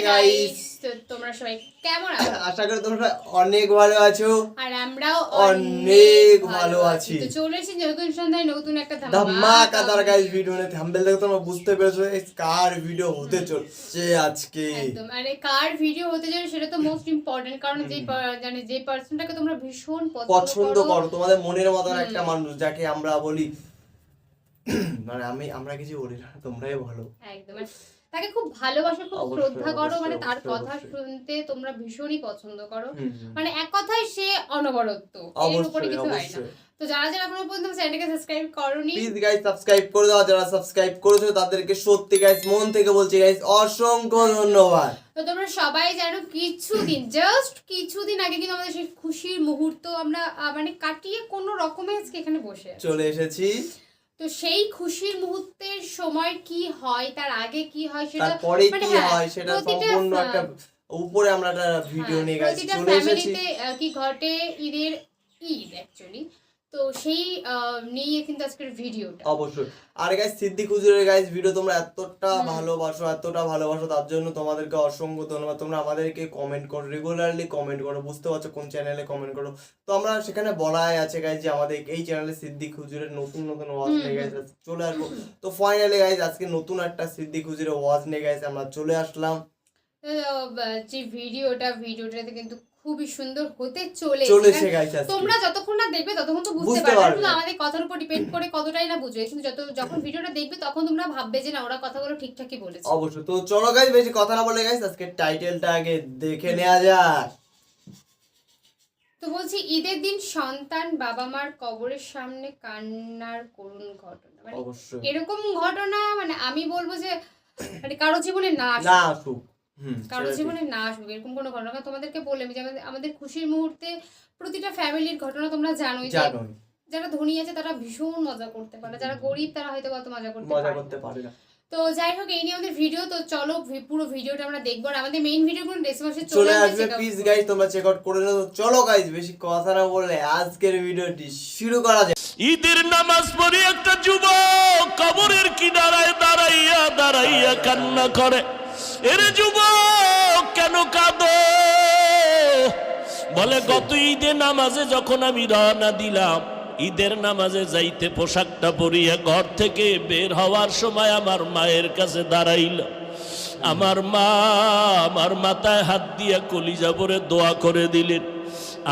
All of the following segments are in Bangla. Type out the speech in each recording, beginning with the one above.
গাইস, তোমরা সবাই কেমন আছো? আশা করি তোমরা অনেক ভালো আছো আর আমরাও অনেক ভালো আছি। তো চলে এসেছি নতুন সন্ধ্যায় নতুন একটা ধামাকাদার গাইস ভিডিও নিয়ে। থাম্বনেল দেখে তোমরা বুঝতে পেরেছো কার ভিডিও হতে চলছে আজকে। একদম। আরে কার ভিডিও হতে চলেছে সেটা তো মোস্ট ইম্পর্টেন্ট, কারণ যে পার্সনটাকে তোমরা ভীষণ পছন্দ করো, তোমাদের মনের মতন একটা মানুষ যাকে আমরা বলি, মানে আমরা কিছু বলি না, তোমরাই বলো। একদম, তাকে খুব ভালোবাসো, খুব শ্রদ্ধা করো, মানে তার কথা শুনতে তোমরা ভীষণই পছন্দ করো, মানে এক কথায় সে অনবরত, এর উপরে কিছু হয় না। তো যারা যারা এখনো পর্যন্ত চ্যানেলটাকে সাবস্ক্রাইব করোনি, প্লিজ গাইস সাবস্ক্রাইব করে দাও। যারা সাবস্ক্রাইব করেছো তাদেরকে সত্যি গাইস মন থেকে বলছি গাইস অসংখ্য ধন্যবাদ। তো তোমরা সবাই জানো কিছুদিন আগে কিন্তু আমাদের সেই খুশির মুহূর্ত আমরা মানে কাটিয়ে কোনো রকমে আজকে এখানে বসে চলে এসেছি। তো সেই খুশির মুহূর্তের সময় কি হয়, তার আগে কি হয়, সেটা তারপরে কি হয় সেটা সম্পূর্ণ একটা উপরে আমরা একটা ভিডিও নিয়ে গেছি, চলে এসেছি। কি ঘটে ঈদ অ্যাকচুয়ালি, তো সেই নিয়ে কিন্তু আজকের ভিডিওটা অবশ্যই। আর গাইস সিদ্দিক হুজুরের গাইস ভিডিও তোমরা এতটা ভালোবাসো তার জন্য তোমাদেরকে অসংখ্য ধন্যবাদ। তোমরা আমাদেরকে কমেন্ট করো, রেগুলারলি কমেন্ট করো, বুঝতে পারছো কোন চ্যানেলে কমেন্ট করো। তো আমরা সেখানে বলাই আছে গাইস যে আমাদের এই চ্যানেলে সিদ্দিক হুজুরের নতুন ওয়াজ নিয়ে গাইস চলে আসবো। তো ফাইনালি গাইস আজকে নতুন একটা সিদ্দিক হুজুরের ওয়াজ নিয়ে গাইস আমরা চলে আসলাম। যে ভিডিওটাতে কিন্তু খুবই সুন্দর হতে চলেছে গাইস। তোমরা যতক্ষণ না দেখবে ততক্ষণ তো বুঝতে পারবে না, আমাদের কথার উপর ডিপেন্ড করে কতটাই না বুঝবে, কিন্তু যখন ভিডিওটা দেখবে তখন তোমরা ভাববে যে না ওরা কথাগুলো ঠিকঠাকই বলেছে। অবশ্যই। তো চলো গাইস বেশি কথা না বলে গাইস আজকে টাইটেলটা আগে দেখে নেওয়া যাক। তো বলছি, ঈদের দিন সন্তান বাবা মার কবরের সামনে কান্নার করুণ ঘটনা, মানে এরকম ঘটনা মানে আমি বলবো যে মানে কারো জীবনে না আসুক, কারো জীবনে না আসুক এরকম কোনো ঘটনা। তোমাদেরকে বললাম যে আমাদের খুশির মুহূর্তে প্রতিটা ফ্যামিলির ঘটনা তোমরা জানোই, যারা ধনী আছে তারা ভীষণ মজা করতে পারে, যারা গরিব তারা হয়তো অত মজা করতে পারে না। তো যাই হোক, এই নিয়ে আমাদের ভিডিও। তো চলো পুরো ভিডিওটা আমরা দেখবো, আর আমাদের মেইন ভিডিওগুলো ডেসক্রিপশনে চলে আসবে, প্লিজ গাইস তোমরা চেক আউট করে নাও। চলো গাইস বেশি কথা না বলে আজকের ভিডিওটি শুরু করা যাক। ঈদের নামাজ পড়ে একটা যুবক কবরের কিনারায় দাঁড়াইয়া কান্না করে। এরে যুবক কেন কাঁদো? বলে গত ঈদের নামাজে যখন আমি রওনা দিলাম, ঈদের নামাজে যাইতে পোশাকটা পরিয়া ঘর থেকে বের হওয়ার সময় আমার মায়ের কাছে দাঁড়াইল। আমার মা আমার মাথায় হাত দিয়া কলিজা ভরে দোয়া করে দিলেন।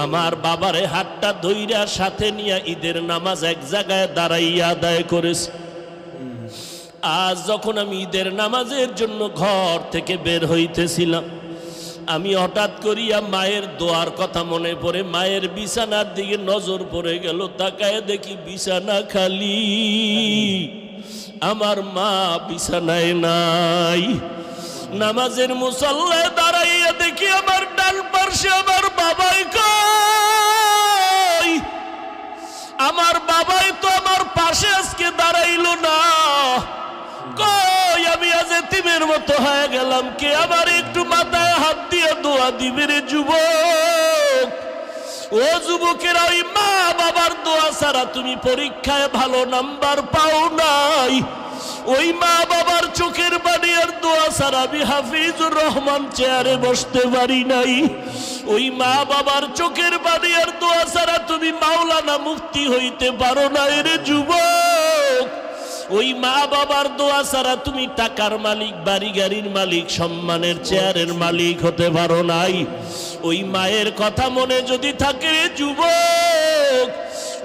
আমার বাবারে হাতটা ধইরা সাথে নিয়ে ঈদের নামাজ এক জায়গায় দাঁড়াইয়া আদায় করেছে। আজ যখন আমি ঈদের নামাজের জন্য ঘর থেকে বের হইতেছিলাম, আমি হঠাৎ করিয়া মায়ের দোয়ার কথা মনে পড়ে মায়ের বিছানার দিকে নজর পড়ে গেল। তাকায় দেখি বিছানা খালি, আমার মা বিছানায় নাই। নামাজের মুসল্লায় দাঁড়াইয়া দেখি আমার ডান পাশে আমার বাবাই কই? আমার বাবাই তো আমার পাশে আজকে দাঁড়াইলো না। কই আমি আজ এতিমের মতো হয়ে গেলাম, কে আমার একটু মাথায় হাত দিয়ে দোয়া দিবে রে যুবক? ও যুবকেরা, ওই মা বাবার দোয়া ছাড়া তুমি পরীক্ষায় ভালো নাম্বার পাও নাই। ওই মা বাবার চোখের পানি আর দোয়া ছাড়া আমি হাফিজুর রহমান চেয়ারে বসতে পারি নাই। ওই মা বাবার চোখের পানি আর দোয়া ছাড়া তুমি মাওলানা মুফতি হইতে পারো না রে যুবক। ওই মা বাবার দোয়া ছাড়া তুমি টাকার মালিক, বাড়ি গাড়ির মালিক, সম্মানের চেয়ারের মালিক হতে পারো নাই। ওই মায়ের কথা মনে যদি থাকে যুবক,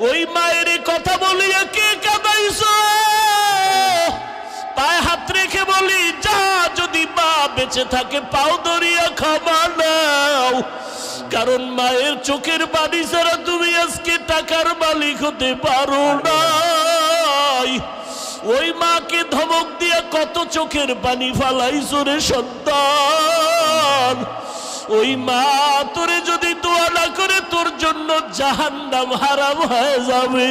ওই মায়ের কথা বলিয়া কে কাঁদাইছো? পায়ে হাত রেখে বলি, যা যদি মা বেঁচে থাকে পাও ধরিয়া ক্ষমা নাও, কারণ মায়ের চোখের পানি ছাড়া তুমি আজকে টাকার মালিক হতে পারো নাই। ওই মাকে ধমক দিয়া কত চোখের পানি ফালাইছো রে সন্তান। ওই মা তোরে যদি দোয়া না করে তোর জন্য জাহান্নাম হারাম হয়ে যাবে।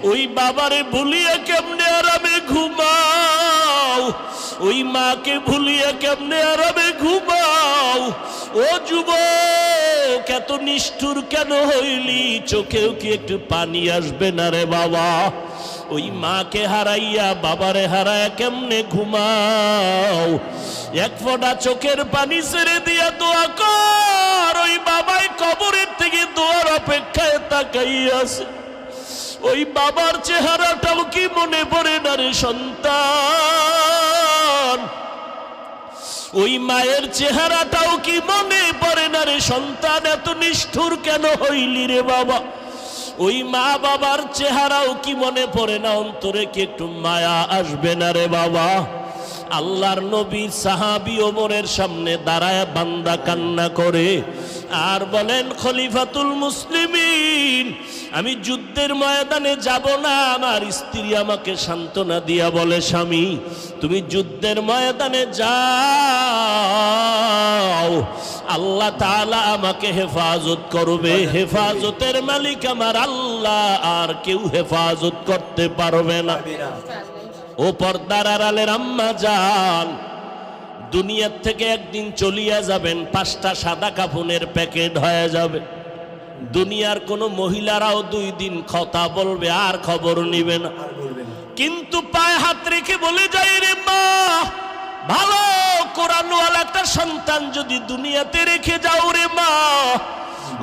ওই বাবারে ভুলিয়া কেমনে আরামে ঘুমাও? ওই মাকে ভুলিয়া কেমনে আরামে ঘুমাও? ও যুবক, এত নিষ্ঠুর কেন হইলি? চোখেও কি একটু পানি আসবে না রে বাবা? ওই মাকে হারাইয়া বাবারে হারায়া কেমনে ঘুমাও? এক ফোঁটা চোখের পানি ছেড়ে দিয়া দোয়া কর। ওই বাবাই কবরের থেকে দোয়ার অপেক্ষায় তাকাইয়াছে। ওই বাবার চেহারাটাও কি মনে পড়ে না রে সন্তান? ওই মায়ের চেহারাটাও কি মনে পড়ে না রে সন্তান? এত নিষ্ঠুর কেন হইলি রে বাবা? ওই মা বাবার চেহারাও কি মনে পড়ে না? অন্তরে কি একটু মায়া আসবে না রে বাবা? আল্লাহর নবী সাহাবী ওমরের সামনে দাঁড়ায় বান্দা কান্না করে আর বলেন, খলিফাতুল মুসলিমিন, আমি যুদ্ধের ময়দানে যাব না। আমার স্ত্রী আমাকে সান্ত্বনা দিয়া বলে, স্বামী তুমি যুদ্ধের ময়দানে যাও, আল্লাহ তাআলা আমাকে হেফাজত করবে। হেফাজতের মালিক আমার আল্লাহ, আর কেউ হেফাজত করতে পারবে না। ও পর্দার আড়ালের আম্মা জান, দুনিয়ার থেকে একদিন চলিয়া যাবেন, 5টা সাদা কাফনের প্যাকেট হয়ে যাবে। দুনিয়ার কোন মহিলারাও 2 দিন কথা বলবে, আর খবর নিবে না। কিন্তু পায়ে হাত রেখে বলে যায়, রে মা, ভালো কোরআনওয়ালা একটা সন্তান যদি দুনিয়াতে রেখে যাও রে মা,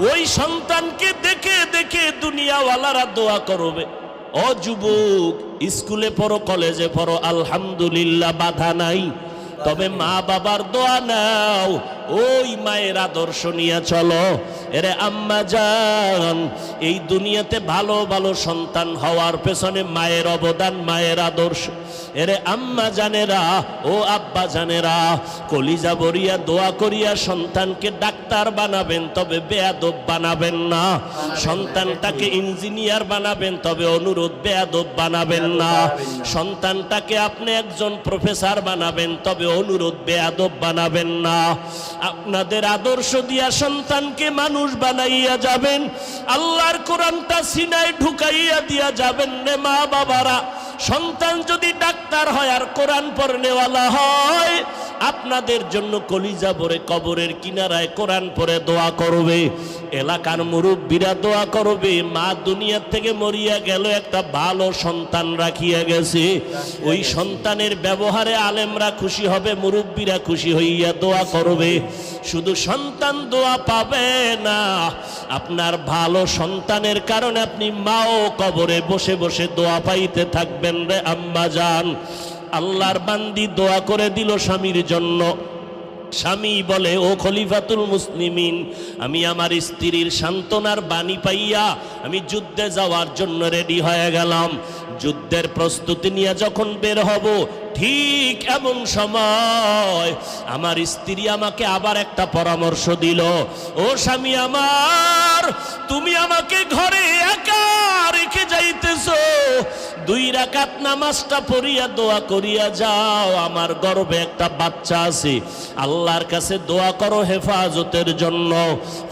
ওই সন্তানকে দেখে দেখে দুনিয়াওয়ালারা দোয়া করবে। ও যুবক, স্কুলে পড়ো, কলেজে পড়ো, আলহামদুলিল্লাহ বাধা নাই, তবে মা বাবার দোয়া নাও, ওই মায়ের আদর্শ নিয়ে চলো। এরে আম্মা জান, এই দুনিয়াতে ভালো ভালো সন্তান হওয়ার পেছনে মায়ের অবদান, মায়ের আদর্শ। এরে আম্মা জানেরা, ও আব্বা জানেরা, কলিজা ভরিয়া দোয়া করিয়া সন্তানকে ডাক্তার বানাবেন, তবে বেয়াদব বানাবেন না। সন্তানটাকে ইঞ্জিনিয়ার বানাবেন, তবে অনুরোধ বেয়াদব বানাবেন না। সন্তানটাকে আপনি একজন প্রফেসর বানাবেন, তবে অনুরোধ বেয়াদব বানাবেন না। আপনাদের আদর্শ দিয়া সন্তানকে মানুষ বানাইয়া যাবেন, আল্লাহর কোরআনটা সিনায় ঢুকাইয়া দিয়া যাবেন রে মা বাবারা। সন্তান যদি ডাক্তার হয় আর কোরআন পড়নেওয়ালা হয়, আপনাদের জন্য কলিজা ভরে কবরের কিনারায় কোরআন পড়ে দোয়া করবে, এলাকার মুরব্বীরা দোয়া করবে। মা দুনিয়ার থেকে মরিয়া গেল, একটা ভালো সন্তান রাখিয়া গেছে, ওই সন্তানের ব্যবহারে আলেমরা খুশি হবে, মুরব্বীরা খুশি হইয়া দোয়া করবে। শুধু সন্তান দোয়া পাবে না, আপনার ভালো সন্তানের কারণে আপনি মাও কবরে বসে বসে দোয়া পাইতে থাকবেন রে আম্মা জান। আল্লাহর বান্দি দোয়া করে দিল স্বামীর জন্য। স্বামী বলে, ও খলিফাতুল মুসলিমিন, আমি আমার স্ত্রীর সান্ত্বনার বাণী পাইয়া আমি যুদ্ধে যাওয়ার জন্য রেডি হয়ে গেলাম। যুদ্ধের প্রস্তুতি নিয়ে যখন বের হব, ঠিক এমন সময় আমার স্ত্রী আমাকে আবার একটা পরামর্শ দিল, ও স্বামী আমার, তুমি আমাকে ঘরে একা রেখে যাইতেছো, 2 রাকাত নামাজটা পড়িয়া দোয়া করিয়া যাও, আমার গর্ভে একটা বাচ্চা আছে, আল্লাহর কাছে দোয়া করো হেফাজতের জন্য।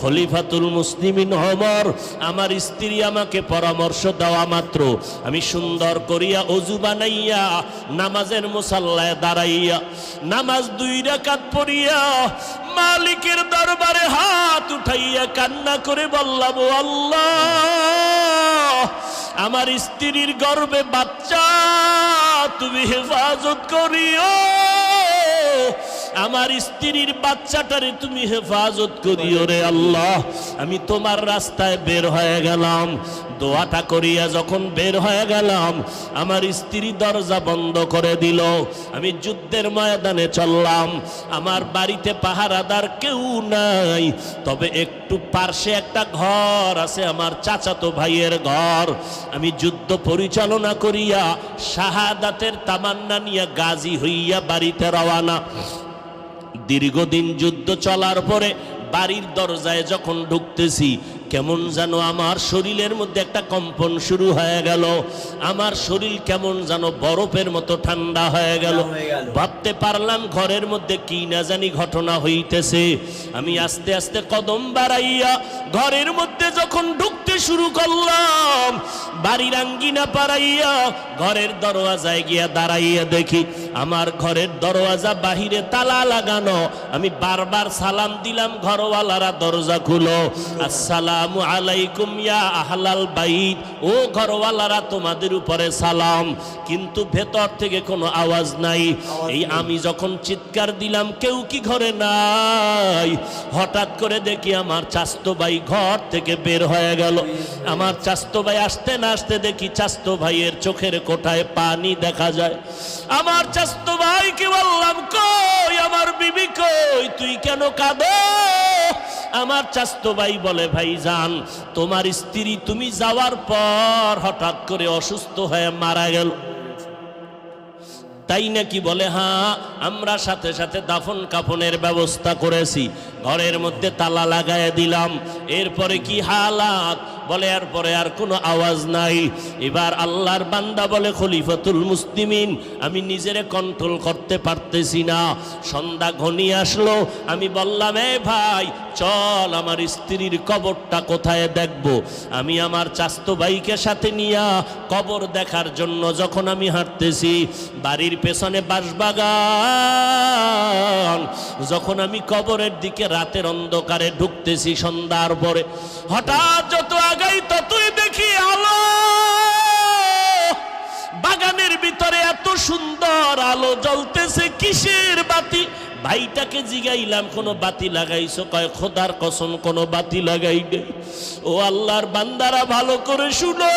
খলিফাতুল মুসলিমিন ওমর, আমার স্ত্রী আমাকে পরামর্শ দেওয়া মাত্র আমি সুন্দর করিয়া ওযু বানাইয়া নামাজের মুসাল্লায় দাঁড়াইয়া নামাজ 2 রাকাত পড়িয়া মালিকের দরবারে হাত উঠাইয়া কান্না করে বললাম, ও আল্লাহ, আমার স্ত্রীর গর্ভে বাচ্চা, তুমি হেফাজত করিও, আমার স্ত্রীর বাচ্চাটারে তুমি হেফাজত করিও রে আল্লাহ। আমি তোমার রাস্তায় বের হয়ে গেলাম। দোয়াটা করিয়া যখন বের হয়ে গেলাম, আমার স্ত্রী দরজা বন্ধ করে দিল। আমি যুদ্ধের ময়দানে চললাম। আমার বাড়িতে পাহারাদার কেউ নাই, তবে একটু পার্শ্বে একটা ঘর আছে, আমার চাচাতো ভাইয়ের ঘর। আমি যুদ্ধ পরিচালনা করিয়া শাহাদাতের তামান্না নিয়ে গাজী হইয়া বাড়িতে রওয়ানা। দীর্ঘদিন যুদ্ধ চলার পরে বাড়ির দরজায় যখন ঢুকতেছি, কেমন যেন আমার শরীরের মধ্যে একটা কম্পন শুরু হয়ে গেল। আমার শরীর কেমন যেন বরফের মতো ঠান্ডা হয়ে গেল। ভাবতে পারলাম ঘরের মধ্যে কি না জানি ঘটনা হইতেছে। আমি আস্তে আস্তে কদম বাড়াইয়া ঘরের মধ্যে যখন ঢুকতে শুরু করলাম, বাড়ির আঙ্গিনা পাড়াইয়া ঘরের দরওয়াজায় গিয়া দাঁড়াইয়া দেখি আমার ঘরের দরওয়াজা বাহিরে তালা লাগানো, আমি বারবার সালাম দিলাম, ঘরওয়ালারা দরজা খুলো, আসসালামু আলাইকুম ইয়া আহলাল বাইত, ও ঘরওয়ালারা তোমাদের উপরে সালাম, কিন্তু ভেতর থেকে কোনো আওয়াজ নাই। এই আমি যখন চিৎকার দিলাম কেউ কি ঘরে নাই, হঠাৎ করে দেখি আমার চাচতো ভাই ঘর থেকে বের হয়ে গেল। আমার চাচতো ভাই আসতে না আসতে দেখি চাচতো ভাইয়ের চোখের কোঠায় পানি দেখা যায়। আমার চাচতো ভাইকে বললাম, কই আমার বিবি কই, তুই কেন কাঁদো? আমার চাচতো ভাই বলে, ভাইজান তোমার স্ত্রী তুমি যাওয়ার পর হঠাৎ করে অসুস্থ হয়ে মারা গেল। তাই নাকি? বলে হ্যাঁ, আমরা সাথে সাথে দাফন কাফনের ব্যবস্থা করেছি, ঘরের মধ্যে তালা লাগায় দিলাম। এরপরে কি হালাত? বলে এরপরে আর কোনো আওয়াজ নাই। এবার আল্লাহর বান্দা বলে, খলিফাতুল মুসলিমিন আমি নিজেরে কন্ট্রোল করতে পারতেছি না। সন্ধ্যা ঘনিয়ে আসলো, আমি বললাম, এ ভাই চল আমার স্ত্রীর কবরটা কোথায় দেখব। আমি আমার চাচতো ভাইকে সাথে নিয়ে কবর দেখার জন্য যখন আমি হাঁটতেছি, বাড়ির পেছনে বাঁশবাগান, যখন আমি কবরের দিকে রাতের অন্ধকারে ঢুকতেছি সন্ধ্যার পরে, হঠাৎ যত আগাই ততই দেখি আলো। বাগানের ভিতরে এত সুন্দর আলো জ্বলতেছে, কিসের বাতি? ভাইটাকে জিগাইলাম, কোনো বাতি লাগাইছো? কয় খোদার কসম কোনো বাতি লাগাই নেই। ও আল্লাহর বান্দারা ভালো করে শুনো,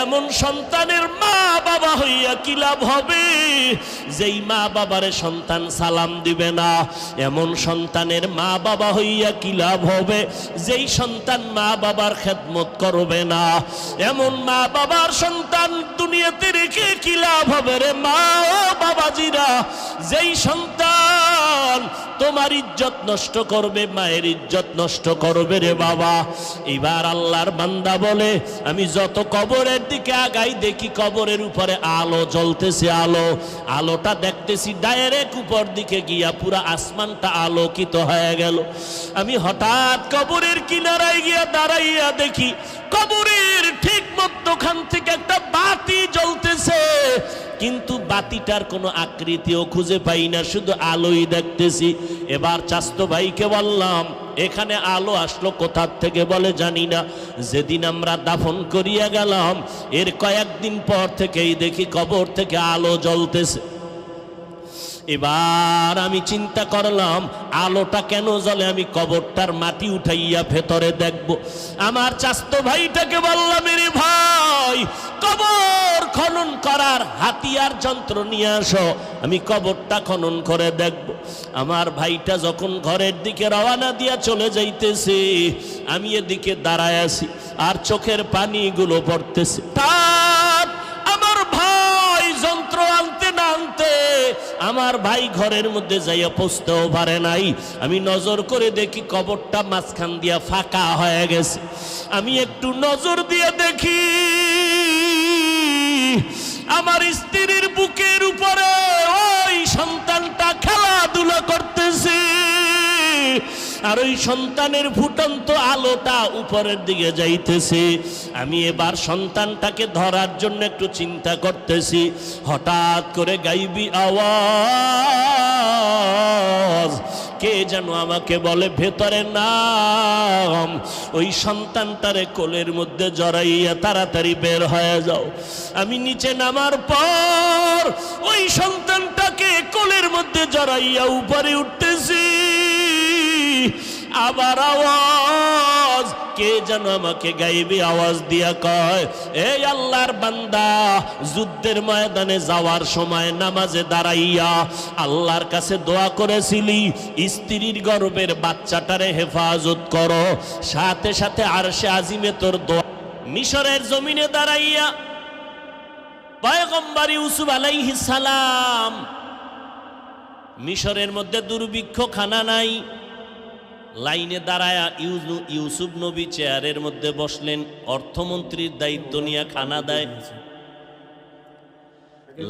এমন সন্তানের মা বাবা হইয়া কি লাভ হবে? যেই মা বাবারে সন্তান সালাম দিবে না, এমন সন্তানের মা বাবা হইয়া কি লাভ হবে? যেই সন্তান মা বাবার খেদমত করবে না, এমন মা বাবার সন্তান দুনিয়াতে রেখে কি লাভ হবে রে মা ও বাবাজিরা? যেই সন্তান তোমার ইজ্জত নষ্ট করবে, মায়ের ইজ্জত নষ্ট করবে রে বাবা। এবার আল্লাহর বান্দা বলে, আমি যত কবরের দিকে আগাই দেখি কবরের উপরে আলো জ্বলতেছে। আলোটা দেখতেছি ডাইরেক্ট উপর দিকে গিয়া পুরা আসমানটা আলোকিত হয়ে গেল। আমি হঠাৎ কবরের কিনারায় গিয়া দাঁড়াইয়া দেখি কবরের ঠিক মধ্যখান থেকে একটা বাতি জ্বলতেছে, কিন্তু বাতিটার কোনো আকৃতিও খুঁজে পাই না, শুধু আলোই দেখতেছি। এবার চাচতো ভাইকে বললাম, এখানে আলো আসলো কোথা থেকে? বলে জানি না। যেদিন আমরা দাফন করিয়া গেলাম এর কয়েকদিন পর থেকেই দেখি কবর থেকে আলো জ্বলতেছে। এবার আমি চিন্তা করলাম আলোটা কেন জ্বলে, আমি কবরটার মাটি উঠাইয়া ভেতরে দেখব। আমার চাচতো ভাইটাকে বললাম, রে ভাই কবর খনন করার হাতিয়ার যন্ত্র নিয়ে আসো, আমি কবরটা খনন করে দেখব। আমার ভাইটা যখন ঘরের দিকে রওনা দিয়া চলে যাইতেছে, আমি এদিকে দাঁড়ায় আছি আর চোখের পানিগুলো পড়তেছে। তার আমার ভাই যন্ত্র আনতে না আনতে আমার ভাই ঘরের মধ্যে যাইয়া পৌঁছতেও পারে নাই। আমি নজর করে দেখি কবরটা মাঝখান দিয়া ফাঁকা হয়ে গেছে। আমি একটু নজর দিয়ে দেখি আমার স্ত্রীর বুকের উপরে ওই সন্তানটা খেলাধুলা করতেছে, আর ওই সন্তানের ফুটন্ত আলোটা উপরের দিকে যাইতেছে। আমি এবার সন্তানটাকে ধরার জন্য একটু চিন্তা করতেছি, হঠাৎ করে গাইবি আওয়াজ, কে যেন আমাকে বলে, ভেতরে নাম, ওই সন্তানটারে কোলের মধ্যে জড়াইয়া তাড়াতাড়ি বের হয়ে যাও। আমি নিচে নামার পর ওই সন্তানটাকে কোলের মধ্যে জড়াইয়া উপরে উঠতেছি, আবার আওয়াজ, কে যেন আমাকে গাইবি আওয়াজ দিয়া কয়, এই আল্লাহর বান্দা যুদ্ধের ময়দানে যাওয়ার সময় নামাজে দাঁড়াইয়া আল্লাহর কাছে দোয়া করেছিলি স্ত্রীর গর্ভের বাচ্চাটারে হেফাজত করো, সাথে সাথে আরশে আজিমে তোর দোয়া। মিশরের জমিনে দাঁড়াইয়া পয়গম্বর ইউসুফ আলাইহিস সালাম, মিশরের মধ্যে দুর্ভিক্ষ, খানা নাই, লাইনে দাঁড়ায়া ইউসুফ নবী চেয়ারের মধ্যে বসলেন, অর্থমন্ত্রীর দায়িত্ব নিয়ে খানা দেয়।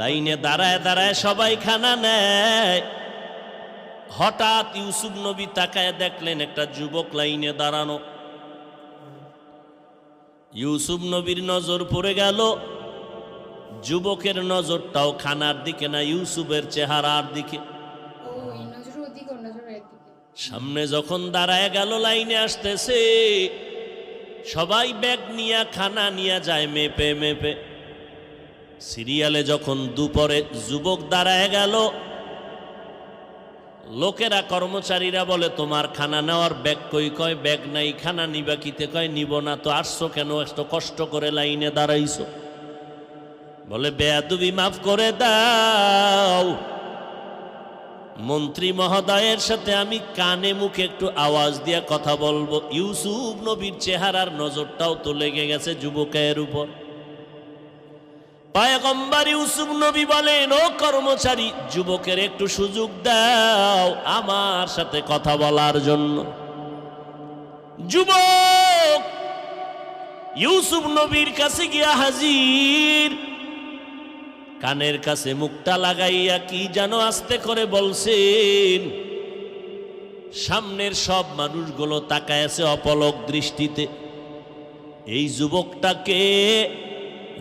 লাইনে দাঁড়ায় দাঁড়ায় সবাই খানা নেয়। হঠাৎ ইউসুফ নবী তাকায় দেখলেন একটা যুবক লাইনে দাঁড়ানো। ইউসুফ নবীর নজর পড়ে গেল যুবকের নজরটাও খানার দিকে না, ইউসুফের চেহারার দিকে। ওই নজর ওদিকে, ওর নজর এদিকে। সামনে যখন দাঁড়ায় গেল, লাইনে আসতেছে, সবাই ব্যাগ নিয়ে খানা নিয়ে যায় মেপে মেপে। সিরিয়ালে যখন দুপুরে যুবক দাঁড়ায় গেল, লোকেরা কর্মচারীরা বলে তোমার খানা নেওয়ার ব্যাগ কই? কয় ব্যাগ নাই। খানা নিবা কিতে? কয় নিব না। তো আসছো কেন? এত কষ্ট করে লাইনে দাঁড়াইছো। বলে বেয়াদবি মাফ করে দাও, মন্ত্রী মহোদয়ের সাথে আমি কানে মুখে একটু আওয়াজ দিয়ে কথা বলবো। ইউসুফ নবীর চেহারার নজরটাও তো লেগে গেছে যুবকের উপর। পয়গম্বর ইউসুফ নবী বলেন, ও কর্মচারী, যুবকের একটু সুযোগ দাও আমার সাথে কথা বলার জন্য। যুবক ইউসুফ নবীর কাছে গিয়া হাজির, কানের কাছে মুখটা লাগাইয়া কি যেন আস্তে করে বলছেন। সামনের সব মানুষগুলো তাকায় আছে অপলক দৃষ্টিতে। এই যুবকটাকে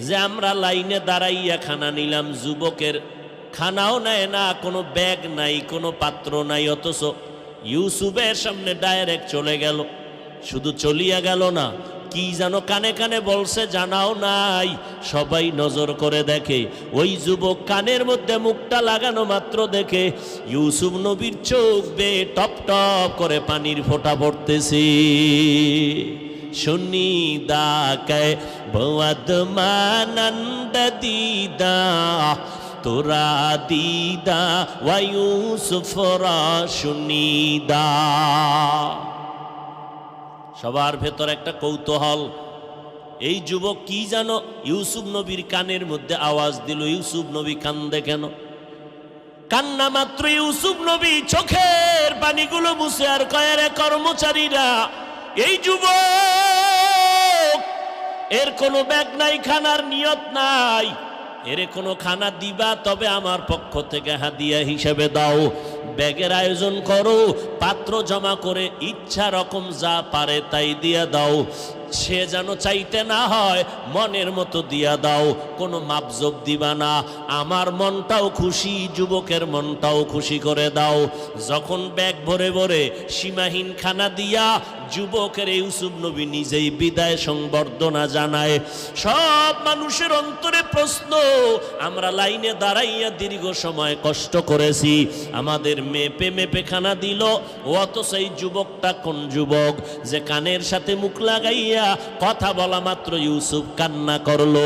যে আমরা লাইনে দাঁড়াইয়া খানা নিলাম, যুবকের খানাও নেয় না, কোনো ব্যাগ নাই, কোনো পাত্র নাই, অথচ ইউসুফের সামনে ডাইরেক্ট চলে গেল। শুধু চলিয়া গেল না, কি যেন কানে কানে বলছে জানাও নাই। সবাই নজর করে দেখে, ওই যুবক কানের মধ্যে মুখটা লাগানো মাত্র দেখে ইউসুফ নবীর চোখ বেয়ে টপ টপ করে পানির ফোঁটা পড়তেছে। সুনিদা কে ভবদ মানন্দ দিদা তোরা দিদা ওয়ায়ুসুফরা সুনিদা। সবার ভেতর একটা কৌতূহল, এই যুবক কি জানো ইউসুফ নবীর কানের মধ্যে আওয়াজ দিল। ইউসুফ নবী কান্দে কেন? কান্না মাত্র ইউসুফ নবী চোখের পানিগুলো মুছে আর কয়, রে কর্মচারীরা, এই যুবক এর কোনো ব্যাগ নাই, খানার নিয়ত নাই, এরে কোনো খানা দিবা তবে আমার পক্ষ থেকে হাদিয়া হিসেবে দাও। ব্যাগের আয়োজন করো, পাত্র জমা করে ইচ্ছা রকম যা পারে তাই দিয়া দাও। সে যেন চাইতে না হয়, মনের মতো দিয়া দাও, কোনো মাপজোপ দিবা না। আমার মনটাও খুশি, যুবকের মনটাও খুশি করে দাও। যখন ব্যাগ ভরে ভরে সীমাহীন খানা দিয়া যুবকের ইউসুফ নবী নিজেই বিদায় সংবর্ধনা জানায়। সব মানুষের অন্তরে প্রশ্ন, আমরা লাইনে দাঁড়াইয়া দীর্ঘ সময় কষ্ট করেছি, আমাদের মেপে মেপে খানা দিল, অথচ এই যুবকটা কোন যুবক যে কানের সাথে মুখ লাগাইয়া কথা বলা মাত্র ইউসুফ কান্না করলো,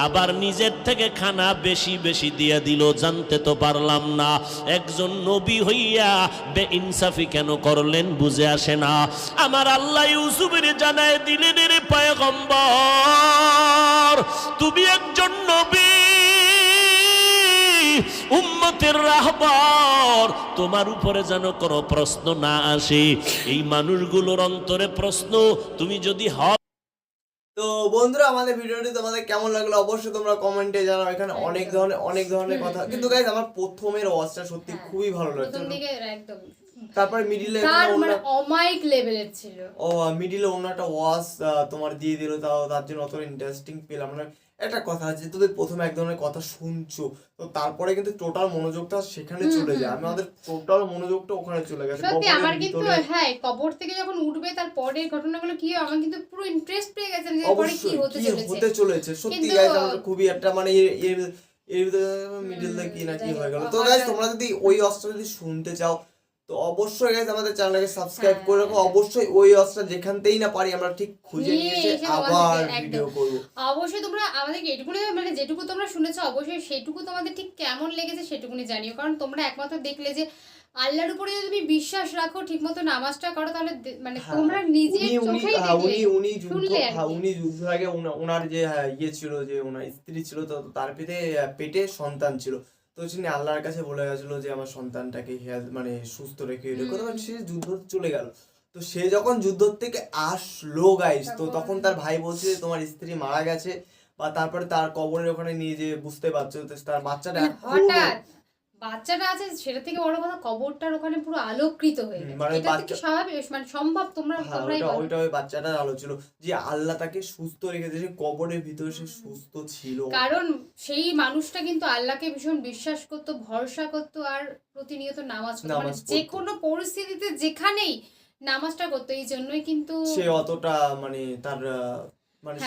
আবার নিজের থেকে খানা বেশি বেশি দিয়ে দিল। জানতে তো পারলাম না একজন নবী হইয়া বেইনসাফি কেন করলেন, বুঝে আসে না। আমার আল্লাহ ইউসুফের জানায় দিলেন, রে পয়গম্বর, তুমি একজন নবী, উম্মতের রাহবার, তোমার উপরে যেন কোনো প্রশ্ন না আসে। এই মানুষগুলোর অন্তরে প্রশ্ন, তুমি যদি হও। তো বন্ধুরা, আমাদের ভিডিওটি তোমাদের কেমন লাগলো অবশ্যই তোমরা কমেন্টে জানাও। এখানে অনেক ধরনের কথা, কিন্তু গাইস আমার প্রথমের ওয়াজটা সত্যি খুবই ভালো লাগছে। প্রথম দিকে একদম, তারপরে মিডিলে তার মানে অমাইক লেভেলের ছিল। ও মিডিলে অন্য একটা ওয়াজ তোমার দিয়ে দিল, তার জন্য অত ইন্টারেস্টিং পেলাম না। একটা কথা আছে, তোদের প্রথমে এক ধরনের কথা শুনছো, তো তারপরে কিন্তু টোটাল মনোযোগটা সেখানে চলে যায়। আমাদের টোটাল মনোযোগটা ওখানে চলে গেছে। সত্যি আমার কিন্তু হ্যাঁ, কবর থেকে যখন উঠবে তার পরের ঘটনাগুলো কি হয়, আমার কিন্তু পুরো ইন্টারেস্ট পেয়ে গেছে যে পরে কি হতে চলেছে। সত্যি গাইস আমার খুবই একটা মানে এর ভিতরে মিডল দিয়ে কি না কি হয়ে গেল। তো গাইস তোমরা যদি ওই অস্ত্র যদি শুনতে চাও তো অবশ্যই গাইস আমাদের চ্যানেলটাকে সাবস্ক্রাইব করে রাখো। অবশ্যই ওই অস্ত্র যেখানতেই না পারি আমরা ঠিক খুঁজে নিয়ে এসে আবার ভিডিও করব। অবশ্যই তোমরা আমাদেরকে এটুকুনি, মানে যেটুকু তোমরা শুনেছো অবশ্যই সেটুকু তোমাদের ঠিক কেমন লেগেছে সেটুকুনি জানিও। কারণ তোমরা একমাত্র দেখলে যে আল্লাহর উপরে যদি তুমি বিশ্বাস রাখো, ঠিকমতো নামাজটা করো, তাহলে মানে তোমরা নিজে চোখেই দেখলে উনি যুদ্ধের আগে ওনার যে ইয়ে ছিল, যে ওনার স্ত্রী ছিল, তো তার পেটে সন্তান ছিল। তো তিনি আল্লাহর কাছে বলে গেছিল যে আমার সন্তানটাকে মানে সুস্থ রেখে রেখো। তখন সে যুদ্ধ চলে গেল। তো সে যখন যুদ্ধ থেকে আসলো গাইস, তো তখন তার ভাই বলছে যে তোমার স্ত্রী মারা গেছে, বা তারপরে তার কবরের ওখানে নিয়ে যে বুঝতে পারছো তার বাচ্চাটা হঠাৎ বাচ্চাটা আছে সেটা থেকে বড় কথা কবরটার ওখানে পুরো আলোকৃত হয়ে গেছে, মানে এটা থেকে স্বাভাবিক মানে সম্ভব তোমরাই বলো। ওইটা ওই বাচ্চাটার আলো ছিল যে আল্লাহ তাকে সুস্থ রেখেছে, সে কবরের ভিতরে সে সুস্থ ছিল। কারণ সেই মানুষটা কিন্তু আল্লাহকে ভীষণ বিশ্বাস করতো, ভরসা করতো, আর প্রতিনিয়ত নামাজ পড়তো, মানে যে কোনো পরিস্থিতিতে যেখানেই নামাজটা করতো। এই জন্যই কিন্তু সে অতটা মানে তার মানে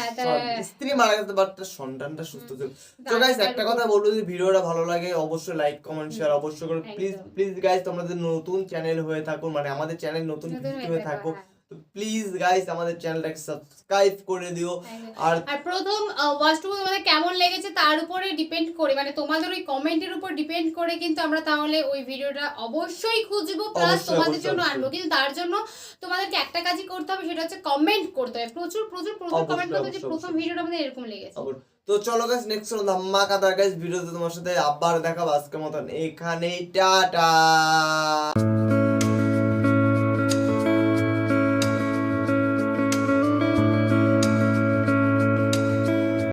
স্ত্রী মারা গেছে বাট তার সন্তানটা সুস্থ ছিল। তো গাইস একটা কথা বলবো, যদি ভিডিওটা ভালো লাগে অবশ্যই লাইক কমেন্ট শেয়ার অবশ্যই করো প্লিজ প্লিজ গাইস। তোমাদের নতুন চ্যানেল হয়ে থাকুন, মানে আমাদের চ্যানেল নতুন হয়ে থাকো, তো প্লিজ গাইস আমাদের চ্যানেলটাকে সাবস্ক্রাইব করে দিও। আর প্রথম ওয়াচটুকু তোমাদের কেমন লেগেছে তার উপরে ডিপেন্ড করে, মানে তোমাদের ওই কমেন্টের উপর ডিপেন্ড করে কিন্তু আমরা তাহলে ওই ভিডিওটা অবশ্যই খুঁজবো, প্লাস তোমাদের জন্য আনবো। কিন্তু তার জন্য তোমাদেরকে একটা কাজই করতে হবে, সেটা হচ্ছে কমেন্ট করতে হবে, প্রচুর প্রচুর প্রচুর কমেন্ট করতে হবে যে প্রথম ভিডিওটা আমাদের এরকম লেগেছে। তো চলো গাইস নেক্সট ধামাকাদার গাইস ভিডিওতে তোমার সাথে আবার দেখাবো। আজকের মতন এখানেই টাটা।